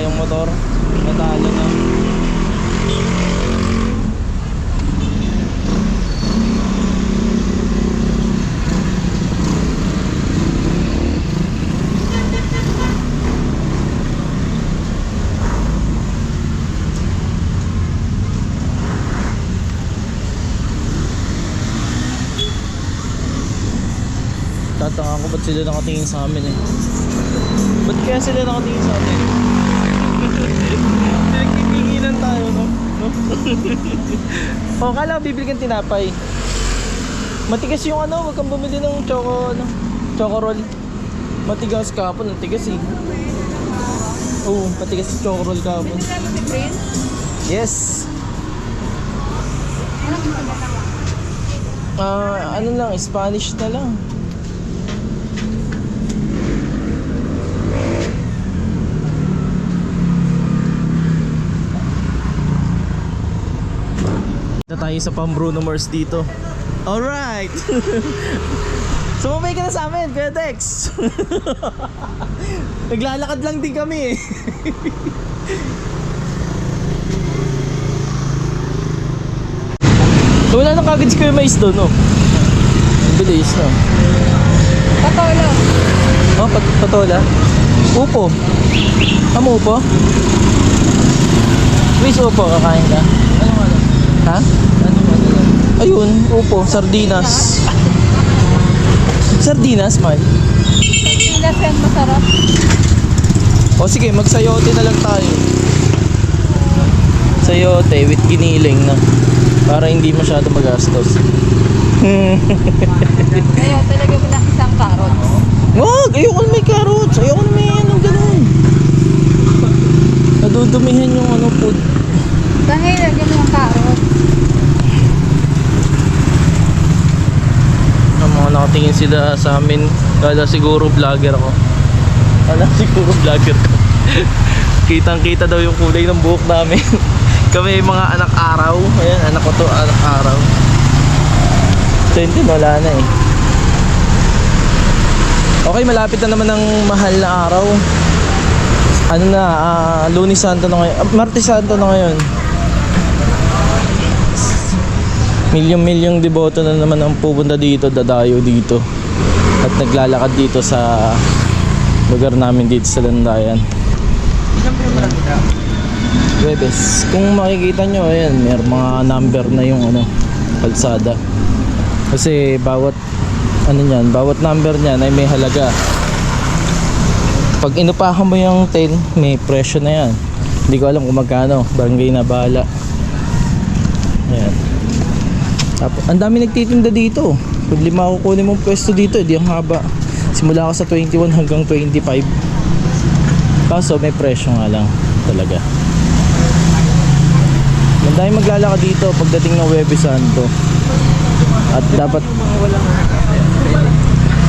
yung motor. Natalo na. Tataka ko ba't sila nakatingin sa amin eh. Ba't kaya sila nakatingin sa amin? Pinagtitinginan tayo, no? O, kala ko bibili kang tinapay. Matigas yung ano, wag kang bumili ng choco roll. Matigas kahapon, ang tigas eh. Oo, matigas yung choco roll kahapon. Yes. Ano lang, Spanish na lang. Tayo sa Pam Bruno Mars dito. Alright. Sumabay ka na sa amin, Kuya Dex. Naglalakad lang din kami eh. So, wala nang kagad si Kuya Mais doon, no? Ang bilis, no? Patola. Oh, patola. Upo. Amo upo? Mais upo, kakain ka. Ha? Ayun, upo, sardinas. Sardinas, man. Sardinas yan, masarap. O sige, magsayote na lang tayo. Sayote with giniling na. Para hindi masyado magastos. Ayaw talaga mo lang isang carrots. Wag! Ayoko na may carrots. Ayoko na may anong ganun. Nadudumihan yung ano food. Dahil lagyan mo ng carrots. Mga nakatingin sila sa amin. Kala siguro vlogger ako. Kitang kita daw yung kulay ng buhok namin. Kami mga anak araw. Ayan, anak ko to, anak araw. Tintin, wala na eh. Okay, malapit na naman ang mahal na araw. Ano na, Lunes Santo na ngayon, Martes Santo na ngayon. Milyong deboto na naman ang pupunta dito, dadayo dito. At naglalakad dito sa lugar namin dito sa Landayan. Webes. Kung makikita nyo, ayan, may mga number na yung ano, kalsada. Kasi bawat bawat number niyan ay may halaga. Pag inupahan mo yung 10, may presyo na yan. Hindi ko alam kung magkano, barangay na bahala. Ayan. Tapos, ang dami nagtitinda dito. Kung lima kukunin mong pwesto dito, di ang haba. Simula ka sa 21 hanggang 25. Kaso may presyo nga lang talaga. Ang dami maglalakad dito pagdating ng Huwebes Santo. At dapat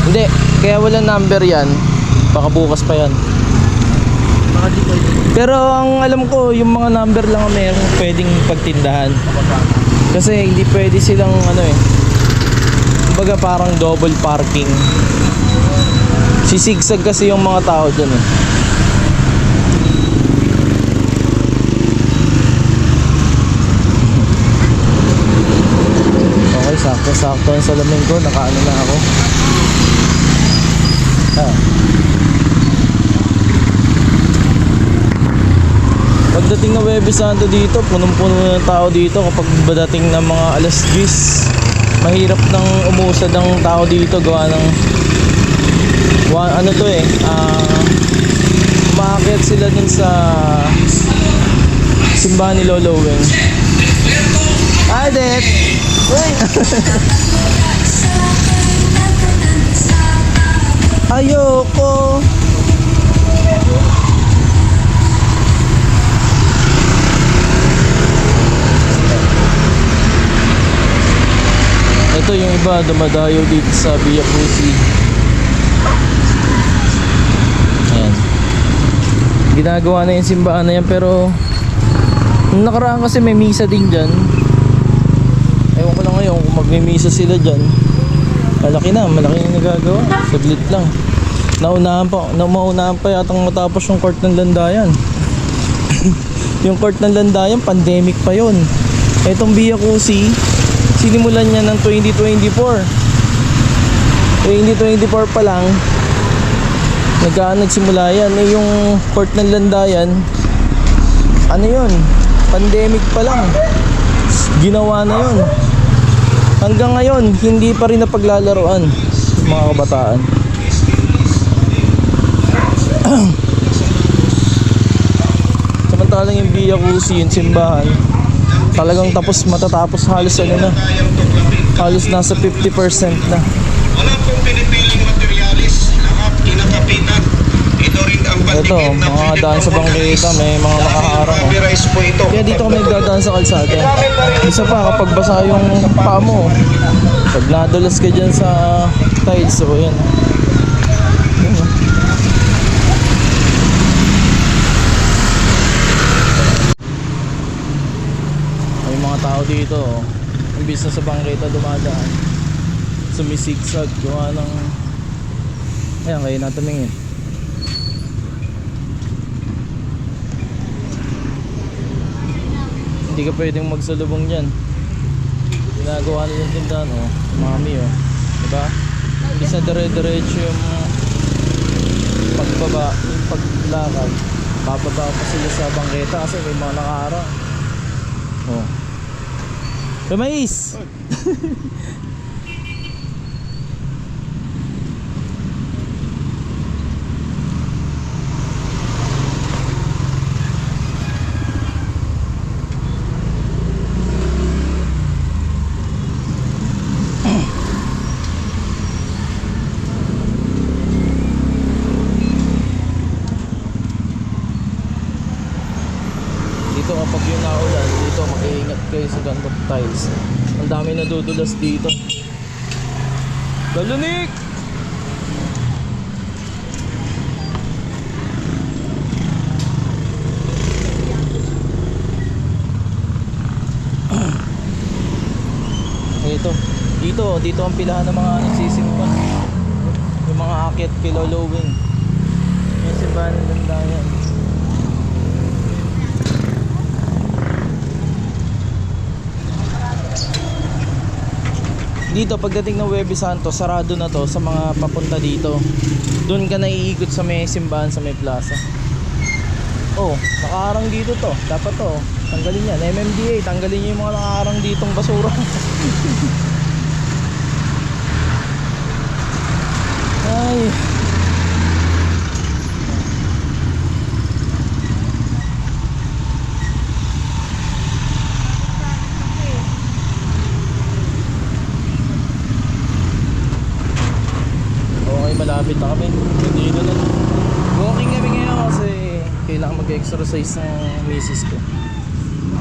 hindi, kaya walang number yan. Baka bukas pa yan. Pero ang alam ko, yung mga number lang ang meron pwedeng pagtindahan. Kasi hindi pwede silang ano eh, kumbaga parang double parking. Sisigsag kasi yung mga tao dyan eh. Okay, sakto-sakto ang salamin ko. Nakaano na ako. Pagdating ng Huwebes Santo dito, punong-puno ng tao dito. Kapag dating ng mga alas 10, mahirap nang umusad ang tao dito. Gawa ng ano to eh, umakyat sila dun sa simbahan ni Lolo Weng. Adet! Uy! Ayoko! Ito yung iba dumadayo dito sa Via Cruci. Ayan. Ginagawa na yung simbahan na yan, pero nung nakaraan kasi may misa din dyan. Ewan ko lang ngayon kung magmimisa sila dyan. Malaki na yung nagagawa. Saglit lang. Maunahan pa yatang matapos yung court ng Landayan. Yung court ng Landayan, pandemic pa yon. Etong Biacusi, sinimulan niya ng 2024. 2024 pa lang, nagsimula yan. Eh, yung court ng Landayan, ano yun, pandemic pa lang, ginawa na yun. Hanggang ngayon, hindi pa rin napaglalaroan mga kabataan. Samantalang yung Biacusi, yung simbahan, talagang matatapos halos halos nasa 50% na. Wala pong pinipiling materialis, lahat kinakapitan. Ito rin ang Ito, pantingin na mga daan sa bangketa, may mga nakaharang. copyrights po ito. Kaya dito kami nagdadaan sa kalsada. Isa pa, kapag basa yung paa mo, pag nadulas ka dyan sa tiles, so yan. Yun, oh. May mga tao dito, oh. Imbis na sa bangketa dumadaan, sumisigsag, gawa ng... Ayan, kayo natumingin. Hindi ka pwedeng magsalubong dyan. Ginagawa nila yung tindahan, oh. Mami, oh. Diba? Imbis na dire-diretso yung pagbaba, yung paglakad, bababa pa sila sa bangketa kasi may mga nakaharang. Oh. Kamais! Dito kapag yung naulan, dito mag-iingat kayo sa gantong tiles. Ang dami nadudulas dito. Balunik! Dito ang pilahan ng mga nagsisimba. Yung mga akit kilolowing. Yung simbahan ng Landayan. Dito pagdating ng Huwebes Santo, sarado na to sa mga papunta dito. Doon ka naiikot sa may simbahan sa may plaza. Oh, nakaharang dito to. Dapat to, tanggalin yan. MMDA, tanggalin niyo yung mga nakaharang ditong basura. Ay. Okay, malapit na kami. Dito na. Walking kami ngayon kasi kailangan mag-exercise ng misis ko.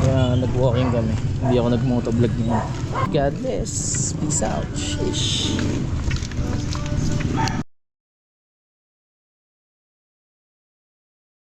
Kaya nag-walking kami. Hindi ako nag-motovlog ngayon. God bless. Peace out. Shish.